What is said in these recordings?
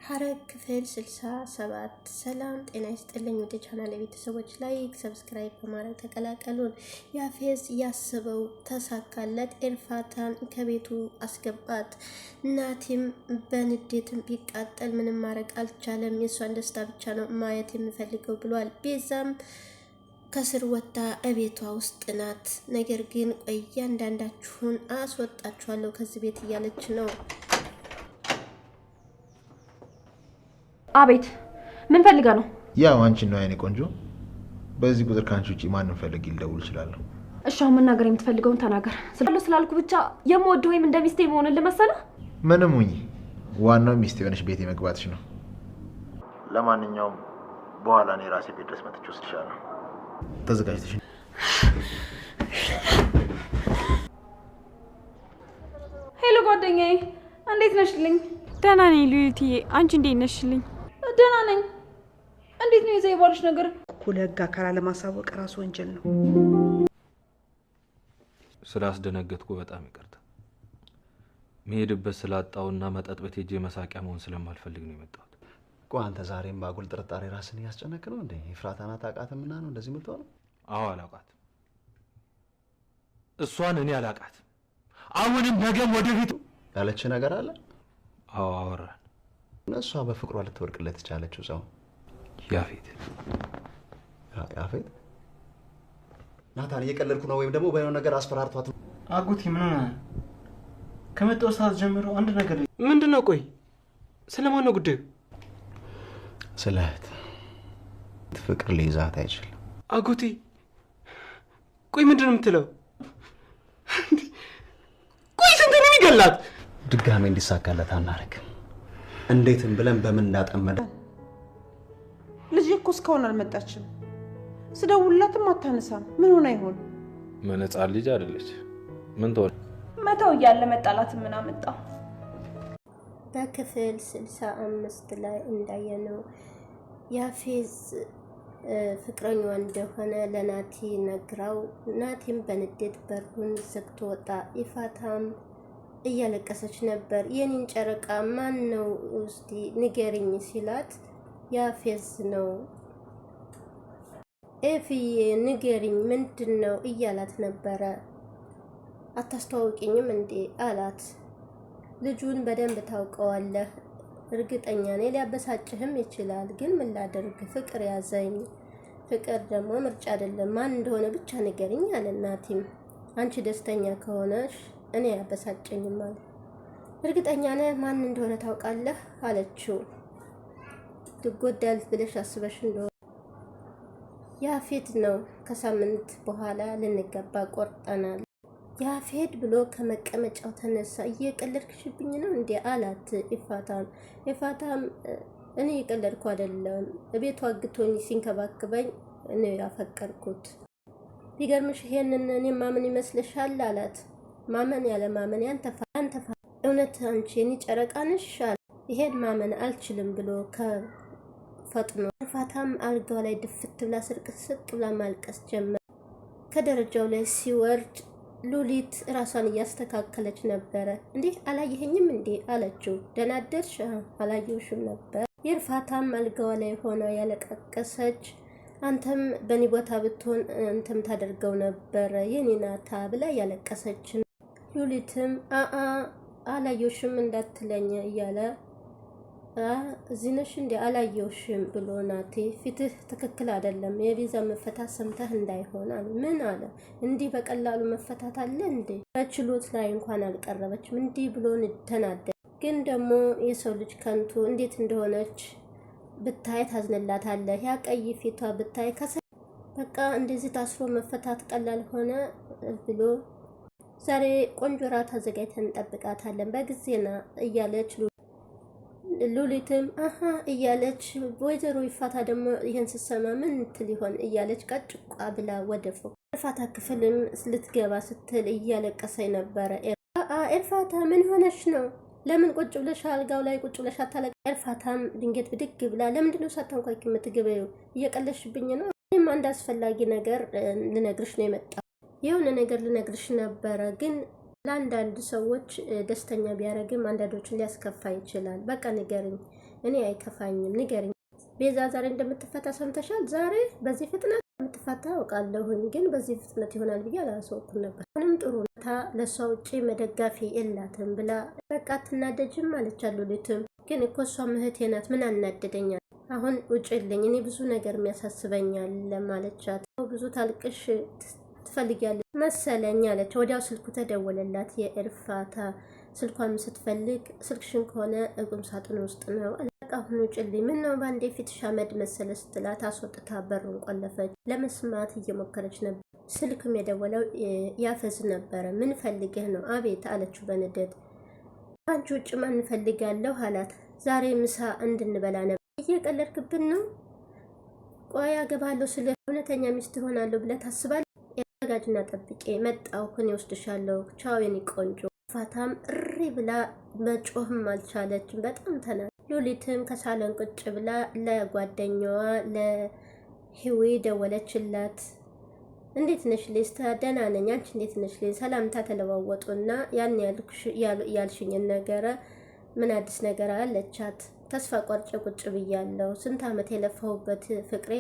ሐረግ ክፍል 67 ሰላም ጤና ይስጥልኝ ወደ ቻናል ቤተሰቦች ላይክ ሰብስክራይብ በማድረግ ተቀላቀሉን። ያፌዝ ያሰበው ተሳካለት። ኤርፋታን ከቤቱ አስገባት። ናቲም በንዴትም ቢቃጠል ምንም ማድረግ አልቻለም። የሷን ደስታ ብቻ ነው ማየት የሚፈልገው ብሏል። ቤዛም ከስር ወጣ እቤቷ ውስጥ ናት። ነገር ግን ቆይ አንዳንዳችሁን አስወጣችኋለሁ ከዚህ ቤት እያለች ነው። አቤት ምን ፈልጋ ነው? ያው አንቺ ነው አይኔ ቆንጆ። በዚህ ቁጥር ካንቺ ውጪ ማንንም ፈልግ ይልደውል ይችላል። እሺ አሁን መናገር የምትፈልገውን ተናገር። ስላልኩ ብቻ የምወደው ወይም እንደ ሚስቴ መሆንን ልመሰለ? ምንም ሁኚ፣ ዋናው ሚስቴ ሆነሽ ቤቴ መግባትሽ ነው። ለማንኛውም በኋላ እኔ ራሴ ቤት ድረስ መጥቼ ወስድሻለሁ። ተዘጋጅተሽ። ሄሎ ጓደኛዬ፣ እንዴት ነሽልኝ? ደህና ነኝ ሉሊትዬ፣ አንቺ እንዴት ነሽልኝ? ደህና ነኝ። እንዴት ነው የዘይ ባልሽ ነገር? እኩል ህግ አካል ለማሳወቅ ራስ ወንጀል ነው። ስላስደነገጥኩ በጣም ይቅርታ። መሄድበት ስላጣውና መጠጥ ቤት ሄጄ መሳቂያ መሆን ስለማልፈልግ ነው የመጣሁት። ቆይ አንተ ዛሬም ባጉል ጥርጣሬ ራስን እያስጨነቅ ነው እንዴ? ኤፍራታን አታውቃትምና ነው እንደዚህ የምትሆነው? አዎ አላውቃትም። እሷን እኔ አላውቃትም። አሁንም ነገም ወደፊት ያለች ነገር አለ? አዎ አወራን። እሷ በፍቅሯ ልትወርቅለት የቻለችው ሰው ያፌት። ናታን እየቀለድኩ ነው ወይም ደግሞ በሆነ ነገር አስፈራርቷት ነው? አጉቲ ምን ሆነ? ከመጣው ሰዓት ጀምሮ አንድ ነገር ምንድነው? ቆይ ስለማን ነው ጉዳዩ? ስለ እህት ፍቅር ሊይዛት አይችልም። አጉቲ ቆይ ምንድነው የምትለው? ቆይ ስንት ነው የሚገላት? ድጋሜ እንዲሳካለት አናረግም። እንዴትም ብለን በምን እንዳጠመደ ልጅ እኮ እስካሁን አልመጣችም። ስደውልላትም አታነሳም። ምን ሆነ ይሆን? መነጻ ልጅ አይደለች። ምን ተወል መተው እያለ መጣላት ምን አመጣ? በክፍል 65 ላይ እንዳየነው ያፌዝ ፍቅረኛው እንደሆነ ለናቲ ነግራው፣ ናቲም በንዴት በሩን ዘግቶ ወጣ። ኢፋታም እያለቀሰች ነበር። የኔን ጨረቃ ማን ነው እስቲ ንገሪኝ ሲላት ያፌዝ ነው። ኤፍዬ ንገሪኝ ምንድነው እያላት ነበረ። አታስተዋውቂኝም እንዴ አላት። ልጁን በደንብ ታውቀዋለህ፣ እርግጠኛ ነኝ ሊያበሳጭህም ይችላል፣ ግን ምን ላደርግ ፍቅር ያዘኝ። ፍቅር ደግሞ ምርጫ አይደለም፣ ማን እንደሆነ ብቻ ንገሪኝ አለ ናቲም። አንቺ ደስተኛ ከሆነሽ እኔ ያበሳጨኝም አለ። እርግጠኛ ነህ ማን እንደሆነ ታውቃለህ አለችው። ትጎዳል ብለሽ አስበሽ እንደሆነ ያፌት ነው። ከሳምንት በኋላ ልንገባ ቆርጠናል። ያፌት ብሎ ከመቀመጫው ተነሳ። እየቀለድክሽብኝ ነው እንዴ አላት ኢፋታም። ኢፋታም እኔ እየቀለድኩ አይደለም፣ ቤቱ አግቶኝ ሲንከባክበኝ እኔ ያፈቀርኩት። ቢገርምሽ ይሄንን እኔ ማመን ይመስልሻል አላት። ማመን ያለ ማመን ያንተፋ እውነት አንቺ የኔ ጨረቃ ነሽ አለ። ይሄን ማመን አልችልም ብሎ ከፈጥኖ ኢፋታም አልጋው ላይ ድፍት ብላ ስርቅስቅ ብላ ማልቀስ ጀመረ። ከደረጃው ላይ ሲወርድ ሉሊት ራሷን እያስተካከለች ነበረ። እንዴ አላየኸኝም እንዴ አለችው። ደህና አደርሽ? አላየሁሽም ነበር። ኢፋታም አልጋው ላይ ሆና ያለቀቀሰች፣ አንተም በኔ ቦታ ብትሆን አንተም ታደርገው ነበር የኔ ናታ ብላ ያለቀሰች። ሉሊትም አላየሁሽም እንዳትለኝ እያለ እዚህ ነሽ እንዴ አላየሁሽም ብሎ ናቲ ፊትህ ትክክል አይደለም፣ የቤዛ መፈታት ሰምተህ እንዳይሆን አለ። ምን አለ? እንዲህ በቀላሉ መፈታት አለ እንዴ? በችሎት ላይ እንኳን አልቀረበችም። እንዲህ ብሎ ተናደ። ግን ደግሞ የሰው ልጅ ከንቱ እንዴት እንደሆነች ብታይ ታዝንላታለህ። ያ ቀይ ፊቷ ብታይ በቃ እንደዚህ ታስሮ መፈታት ቀላል ሆነ ብሎ ዛሬ ቆንጆ ራት አዘጋጅተን እንጠብቃታለን በጊዜና እያለች ሉሊትም እያለች ወይዘሮ ኢፋታ ደግሞ ይሄን ስትሰማ ምን ትል ይሆን እያለች ቀጭቋ ብላ ወደ ፎቅ ኢፋታ ክፍልም ልትገባ ስትል እያለቀሰች ነበረ። ኢፋታ ምን ሆነሽ ነው? ለምን ቁጭ ብለሽ አልጋው ላይ ቁጭ ብለሽ አታለቅ? ኢፋታም ድንገት ብድግ ብላ ለምንድነው ሳታንኳኪ የምትገበው? እየቀለሽብኝ ነው? እኔም አንድ አስፈላጊ ነገር ልነግርሽ ነው የመጣው። የሆነ ነገር ልነግርሽ ነበረ ግን ለአንዳንድ ሰዎች ደስተኛ ቢያደርግም አንዳንዶችን ሊያስከፋ ይችላል። በቃ ንገርኝ፣ እኔ አይከፋኝም፣ ንገርኝ። ቤዛ ዛሬ እንደምትፈታ ሰምተሻል? ዛሬ በዚህ ፍጥነት የምትፈታ አውቃለሁኝ፣ ግን በዚህ ፍጥነት ይሆናል ብዬ አላሰብኩም ነበር። ምንም ጥሩ ታ ለሷ ውጪ መደጋፊ የላትም ብላ በቃ ትናደጅም አለቻት ሉሊትም። ግን እኮ እሷ እህቴ ናት፣ ምን አናደደኛል? አሁን ውጭልኝ፣ እኔ ብዙ ነገር የሚያሳስበኛል ማለቻት። ብዙ ታልቅሽ ትፈልጊያለሽ መሰለኝ አለች። ወዲያው ስልኩ ተደወለላት የኤርፋታ። ስልኳን ስትፈልግ ስልክሽን ከሆነ ቁም ሳጥን ውስጥ ነው አለ። በቃ አሁን ውጭልኝ፣ ምን ነው ባንዴ ፊትሽ አመድ መሰለ ስትላት አስወጥታ በሩን ቆለፈች። ለመስማት እየሞከረች ነበር። ስልክም የደወለው ያፈዝ ነበረ። ምን ፈልገህ ነው? አቤት አለችው በንዴት። አንቺ ውጭ ማን ፈልጋለሁ አላት። ዛሬ ምሳ እንድንበላ ነበር። እየቀለድክብን ነው? ቆይ አገባለሁ ስለ እውነተኛ ሚስት ሆናለሁ ብለህ ታስባለህ? ያጋጅና ጠብቄ መጣሁ፣ እኔ ወስድሻለሁ። ቻው የኔ ቆንጆ። ፋታም እሪ ብላ መጮህም አልቻለችም። በጣም ተናል። ሉሊትም ከሳሎን ቁጭ ብላ ለጓደኛዋ ለህዊ ደወለችላት። እንዴት ነሽ ሊስታ? ደህና ነኝ፣ አንቺ እንዴት ነሽ ሊ? ሰላምታ ተለዋወጡና ያን ያልሽኝን ነገረ ምን አዲስ ነገር አለቻት። ተስፋ ቆርጬ ቁጭ ብያለሁ። ስንት ዓመት የለፋሁበት ፍቅሬ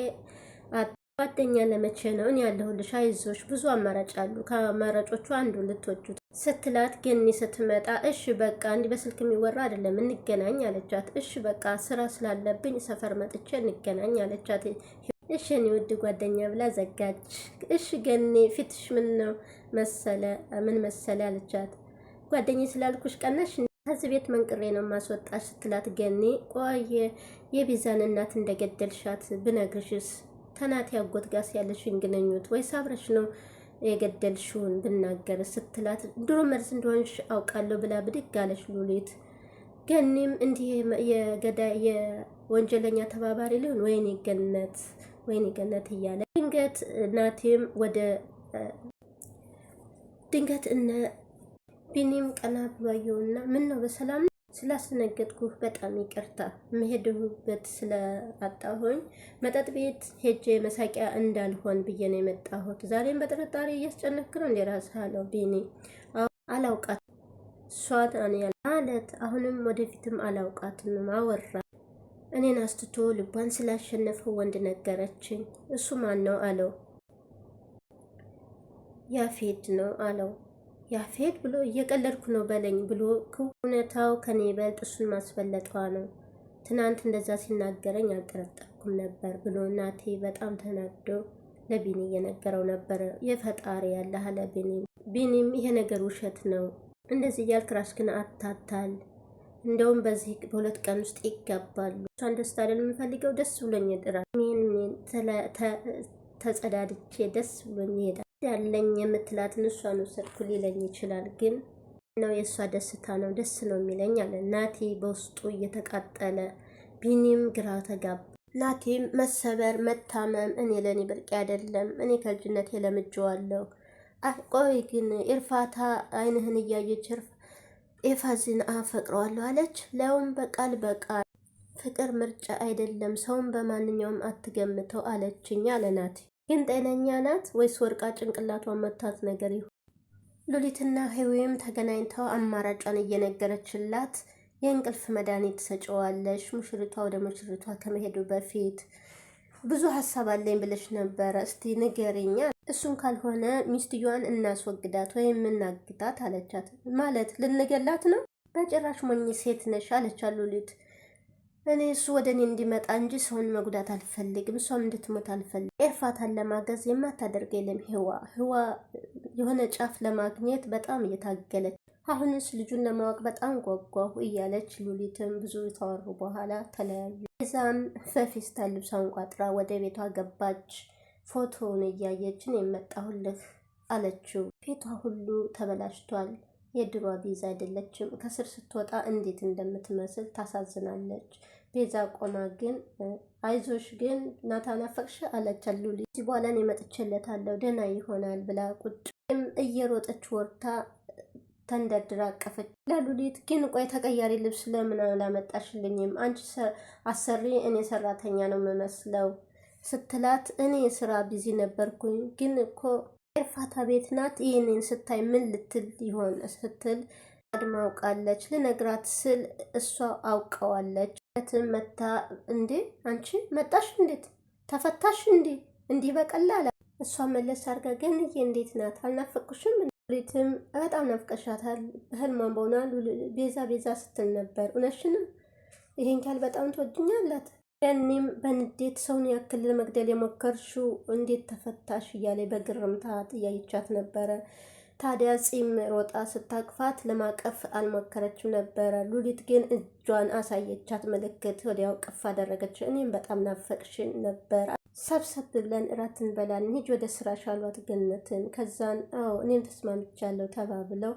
ጓደኛ ለመቼ ነው? እኔ ያለሁልሽ፣ አይዞሽ፣ ብዙ አማራጭ አሉ። ከአማራጮቹ አንዱ ልትወጁት ስትላት ገኒ ስትመጣ እሺ በቃ እንዲህ በስልክ የሚወራ አይደለም እንገናኝ አለቻት። እሺ በቃ ስራ ስላለብኝ ሰፈር መጥቼ እንገናኝ አለቻት። እሺ እኔ ውድ ጓደኛ ብላ ዘጋች። እሺ ገኒ ፊትሽ ምን ነው መሰለ ምን መሰለ አለቻት። ጓደኛ ስላልኩሽ ቀናሽ ከዚህ ቤት መንቅሬ ነው ማስወጣሽ ስትላት ገኒ ቆየ የቤዛን እናት እንደገደልሻት ብነግርሽስ ተናት ያጎት ጋር ያለሽን ግንኙነት ወይስ አብረሽ ነው የገደልሽውን ብናገር ስትላት ድሮ መርዝ እንደሆንሽ አውቃለሁ ብላ ብድግ አለች ሉሊት። ገኒም እንዲህ የገዳይ የወንጀለኛ ተባባሪ ሊሆን ወይኔ ገነት እያለ ድንገት እነ ቢኒም ቀና ብሏየውና ምን ነው በሰላም ስላስነገጥኩህ በጣም ይቅርታ፣ መሄድበት ስለአጣሁኝ መጠጥ ቤት ሄጄ መሳቂያ እንዳልሆን ብዬ ነው የመጣሁት። ዛሬም በጥርጣሬ እያስጨነክ ነው እንደ ራስህ አለው ቢኒ። አላውቃት ሷት ማለት አሁንም ወደፊትም አላውቃትም አወራ። እኔን አስትቶ ልቧን ስላሸነፈው ወንድ ነገረችኝ። እሱ ማን ነው አለው። ያፌድ ነው አለው። ያፌድ ብሎ እየቀለድኩ ነው በለኝ ብሎ እውነታው ከኔ ይበልጥ እሱን ማስበለጧ ነው። ትናንት እንደዛ ሲናገረኝ አልጠረጠርኩም ነበር ብሎ እናቴ በጣም ተናዶ ለቢኒ እየነገረው ነበረ። የፈጣሪ ያለ አለ ቢኒም ይሄ ነገር ውሸት ነው፣ እንደዚህ እያልክ ራስህን አታታል። እንደውም በዚህ በሁለት ቀን ውስጥ ይጋባሉ። እሷን ደስታ አይደል የምፈልገው? ደስ ብሎኝ ይድራል። ተጸዳድቼ ደስ ብሎኝ ይሄዳል። ያለኝ የምትላትን እሷን ወሰድኩ ሊለኝ ይችላል፣ ግን ነው የእሷ ደስታ ነው ደስ ነው የሚለኝ አለ ናቲ በውስጡ እየተቃጠለ። ቢኒም ግራ ተጋባ። ናቲም መሰበር መታመም እኔ ለኔ ብርቅ አይደለም፣ እኔ ከልጅነቴ ለምጄዋለሁ። ቆይ ግን ኤርፋታ አይንህን እያየች ኤፋዝን አፈቅረዋለሁ አለች። ለውም በቃል ፍቅር ምርጫ አይደለም፣ ሰውን በማንኛውም አትገምተው አለችኝ አለ ናቲ። ግን ጤነኛ ናት ወይስ ወርቃ ጭንቅላቷን መታት ነገር ይሁን? ሉሊትና ህዊም ተገናኝተው አማራጯን እየነገረችላት የእንቅልፍ መድኃኒት ትሰጪዋለሽ፣ ሙሽሪቷ ወደ ሙሽሪቷ ከመሄዱ በፊት ብዙ ሀሳብ አለኝ ብለሽ ነበረ፣ እስቲ ንገሪኛ። እሱን ካልሆነ ሚስትየዋን እናስወግዳት ወይም እናግታት አለቻት። ማለት ልንገላት ነው? በጭራሽ ሞኝ ሴት ነሽ አለቻት ሉሊት። እኔ እሱ ወደ እኔ እንዲመጣ እንጂ ሰውን መጉዳት አልፈልግም፣ እሷም እንድትሞት አልፈልግም። ኤርፋታን ለማገዝ የማታደርገ የለም። ህዋ የሆነ ጫፍ ለማግኘት በጣም እየታገለች፣ አሁንስ ልጁን ለማወቅ በጣም ጓጓሁ እያለች ሉሊትም ብዙ ተወሩ በኋላ ተለያዩ። እዛም በፌስታል ልብሷን ቋጥራ ወደ ቤቷ ገባች። ፎቶውን እያየችን የመጣሁልህ አለችው። ፊቷ ሁሉ ተበላሽቷል። የድሯ ቤዛ አይደለችም። ከስር ስትወጣ እንዴት እንደምትመስል ታሳዝናለች። ቤዛ ቆማ ግን አይዞሽ ግን ናታን አፈቅሽ አለቻት ሉሊት። እዚህ በኋላ እኔ መጥቼለታለሁ ደህና ይሆናል ብላ ቁጭም እየሮጠች ወርታ ተንደርድራ አቀፈች። ለሉሊት ግን ቆይ ተቀያሪ ልብስ ለምን አላመጣሽልኝም? አንቺ አሰሪ እኔ ሰራተኛ ነው የምመስለው ስትላት፣ እኔ ስራ ቢዚ ነበርኩኝ ግን እኮ ኤርፋታ ቤት ናት። ይህንን ስታይ ምን ልትል ይሆን ስትል አድማውቃለች። ልነግራት ስል እሷ አውቀዋለች። መታ እንዴ አንቺ መጣሽ? እንዴት ተፈታሽ? እንዲህ በቀላል እሷ መለስ አድርጋ ገንዬ እንዴት ናት? አልናፈቅሽም? ሉሊትም በጣም ናፍቀሻታል። በህልሟን በሆና ቤዛ ስትል ነበር። እውነትሽን ይሄን ካል በጣም ትወድኛላት። ያኔም በንዴት ሰውን ያክል ለመግደል የሞከርሽው እንዴት ተፈታሽ እያለ በግርምታ እያየቻት ነበረ። ታዲያ ጺም ሮጣ ስታቅፋት ለማቀፍ አልሞከረችም ነበረ። ሉሊት ግን እጇን አሳየቻት ምልክት። ወዲያው ቅፍ አደረገች። እኔም በጣም ናፈቅሽን ነበር። ሰብሰብ ብለን እራት እንበላለን፣ ሂጅ ወደ ስራሽ አሏት ገነትን። ከዛን እኔም ተስማምቻለሁ ተባብለው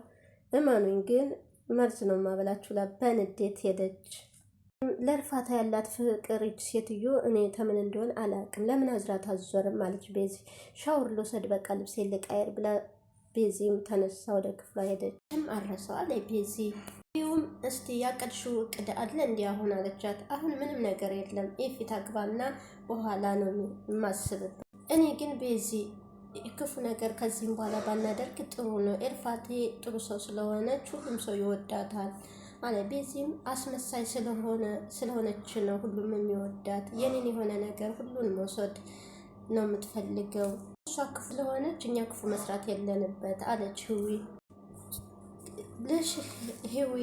እመኑኝ ግን መርዝ ነው ማበላችሁ ላ በንዴት ሄደች። ለእርፋታ ያላት ፍቅር ይች ሴትዮ እኔ ተምን እንደሆን አላውቅም። ለምን አዝራት አዞርም አለች ቤዚ። ሻወር ልውሰድ በቃ ልብሴ ልቀይር ብላ ቤዚም ተነሳ ወደ ክፍሏ ሄደች። አረሰዋል ቤዚ ይሁም እስቲ ያቀድሽው እቅድ አለ እንዲህ አሁን አለቻት። አሁን ምንም ነገር የለም የፊት አግባና በኋላ ነው የማስብበት። እኔ ግን ቤዚ ክፉ ነገር ከዚህም በኋላ ባናደርግ ጥሩ ነው። ኤርፋቴ ጥሩ ሰው ስለሆነች ሁሉም ሰው ይወዳታል አለ። ቤዚም አስመሳይ ስለሆነች ነው ሁሉም የሚወዳት። የኔን የሆነ ነገር ሁሉን መውሰድ ነው የምትፈልገው። እሷ ክፉ ስለሆነች እኛ ክፉ መስራት የለንበት አለች ህዊ። ህዊ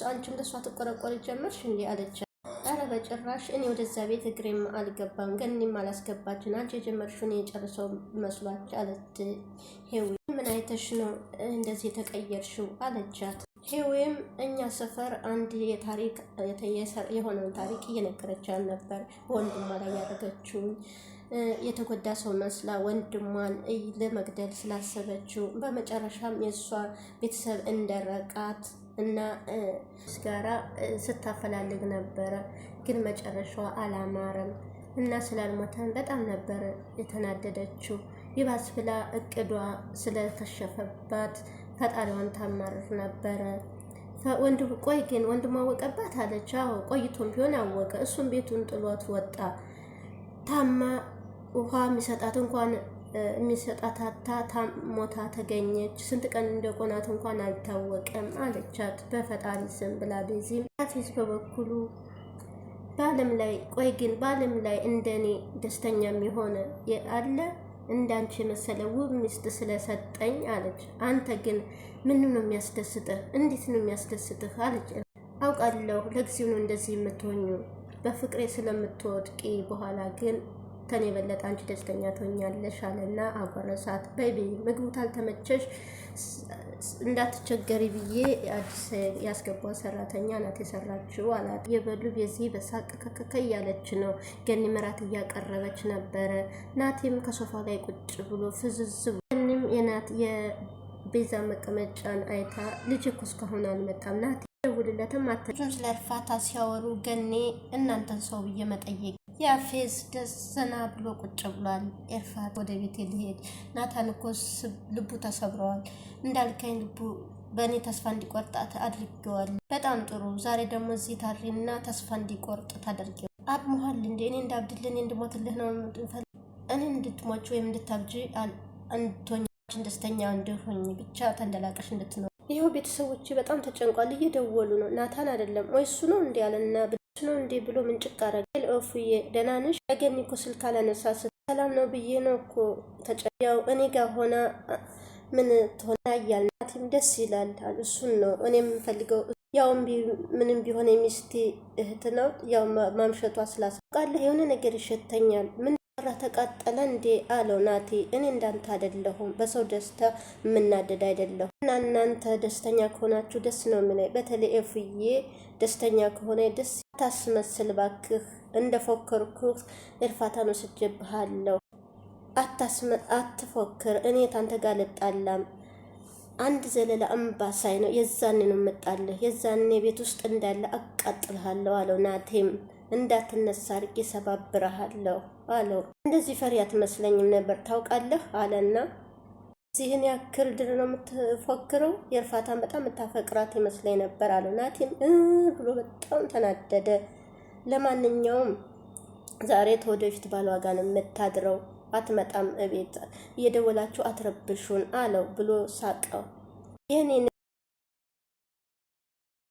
አንቺም ለሷ ትቆረቆሪ ጀመርሽ እንዴ አለች። ኧረ በጭራሽ እኔ ወደዛ ቤት እግሬም አልገባም ገኒም አላስገባችን። አንቺ የጀመርሽውን የጨርሰው መስሏች አለች ህዊ። ምን አይተሽ ነው እንደዚህ የተቀየርሽው አለቻት። ህዊም እኛ ሰፈር አንድ የሆነውን ታሪክ እየነገረቻት ነበር። በወንድሟ ላይ ያደረገችውን የተጎዳ ሰው መስላ ወንድሟን ለመግደል ስላሰበችው በመጨረሻም የእሷ ቤተሰብ እንደረቃት እና ጋራ ስታፈላልግ ነበረ። ግን መጨረሻዋ አላማረም እና ስላልሞተን በጣም ነበረ የተናደደችው። ይባስ ብላ እቅዷ ስለከሸፈባት ፈጣሪዋን ታማርር ነበረ። ቆይ ግን ወንድሟ አወቀባት አለች። አዎ ቆይቶም ቢሆን አወቀ። እሱም ቤቱን ጥሎት ወጣ። ታማ ውሃ የሚሰጣት ሞታ ተገኘች። ስንት ቀን እንደቆናት እንኳን አልታወቀም አለቻት። በፈጣሪ ስም ብላ ቤዚም አፊዝ በበኩሉ በዓለም ላይ እንደኔ ደስተኛም የሆነ አለ እንዳንቺ የመሰለ ውብ ሚስት ስለሰጠኝ አለች። አንተ ግን ምን ነው የሚያስደስትህ? እንዴት ነው የሚያስደስትህ አለች። አውቃለሁ ለጊዜው ነው እንደዚህ የምትሆኙ በፍቅሬ ስለምትወድቂ፣ በኋላ ግን ከኔ የበለጠ አንቺ ደስተኛ ትሆኛለሽ አለና አጎረሳት። በይ ምግቡ ታልተመቸሽ እንዳትቸገሪ ብዬ አዲስ ያስገባው ሰራተኛ ናት የሰራችው አላት። የበሉ በዚህ በሳቅ ከከከ ያለች ነው። ገኒ መራት እያቀረበች ነበረ። ናቲም ከሶፋ ላይ ቁጭ ብሎ ፍዝዝ ገኒም የቤዛ መቀመጫን አይታ ልጅ እኮ እስካሁን አልመጣም ናቲ ደውልለትም አትልም። ስለ እርፋታ ሲያወሩ ገኒ እናንተን ሰው ብዬ መጠየቅ ያፌዝ ደስና ብሎ ቁጭ ብሏል። ኤርፋት ወደ ቤት ልሄድ ናታን እኮ ልቡ ተሰብረዋል። እንዳልከኝ ልቡ በእኔ ተስፋ እንዲቆርጣት አድርገዋል። በጣም ጥሩ። ዛሬ ደግሞ እዚህ ታሪና ተስፋ እንዲቆርጥ ታደርጊው አብሞሃል እንዴ? እኔ እንዳብድልህ እንድሞትልህ ነው የምፈልግ። እኔ እንድትሞች ወይም እንድታብጂ አንቶኛችን ደስተኛ እንድሆኝ ብቻ ተንደላቀሽ እንድትኖር። ይኸው ቤተሰቦች በጣም ተጨንቋል። እየደወሉ ነው። ናታን አይደለም ወይ እሱ ነው እንዲ ያለና ነው እንዴ ብሎ ምንጭቅ አረገ። ኦፍዬ ደህና ነሽ? ገኒ እኮ ስልክ አላነሳ ሰላም ነው ብዬ ነው እኮ ያው እኔ ጋር ሆና ምን ትሆና እያል ናቲም ደስ ይላል። እሱን ነው እኔ የምፈልገው። ያው ምንም ቢሆን የሚስቴ እህት ነው። ያው ማምሸቷ ስላስቃለህ የሆነ ነገር ይሸተኛል። ምን ተቃጠለ እንዴ አለው ናቲ። እኔ እንዳንተ አይደለሁም፣ በሰው ደስታ የምናደድ አይደለሁም። እና እናንተ ደስተኛ ከሆናችሁ ደስ ነው የሚለኝ። በተለይ ኤፍዬ ደስተኛ ከሆነ ደስ ታስመስል ባክህ። እንደፎከርኩህ እርፋታን ወስጄብሃለሁ። አትፎክር። እኔ ታንተ ጋር ልጣላም አንድ ዘለላ እምባሳይ ነው። የዛኔ ነው የምጣልህ። የዛኔ ቤት ውስጥ እንዳለ አቃጥልሃለሁ አለው ናቴም እንዳትነሳ አድርጌ ሰባብረሃለሁ አለው። እንደዚህ ፈሪ አትመስለኝም ነበር ታውቃለህ አለና እዚህን ያክል ድር ነው የምትፎክረው? የእርፋታን በጣም የምታፈቅራት ይመስለኝ ነበር አለው። ናቲም ብሎ በጣም ተናደደ። ለማንኛውም ዛሬ ተወደፊት ባሏ ጋር ነው የምታድረው አትመጣም እቤት እየደወላችሁ አትረብሹን አለው ብሎ ሳቀው። ይህኔ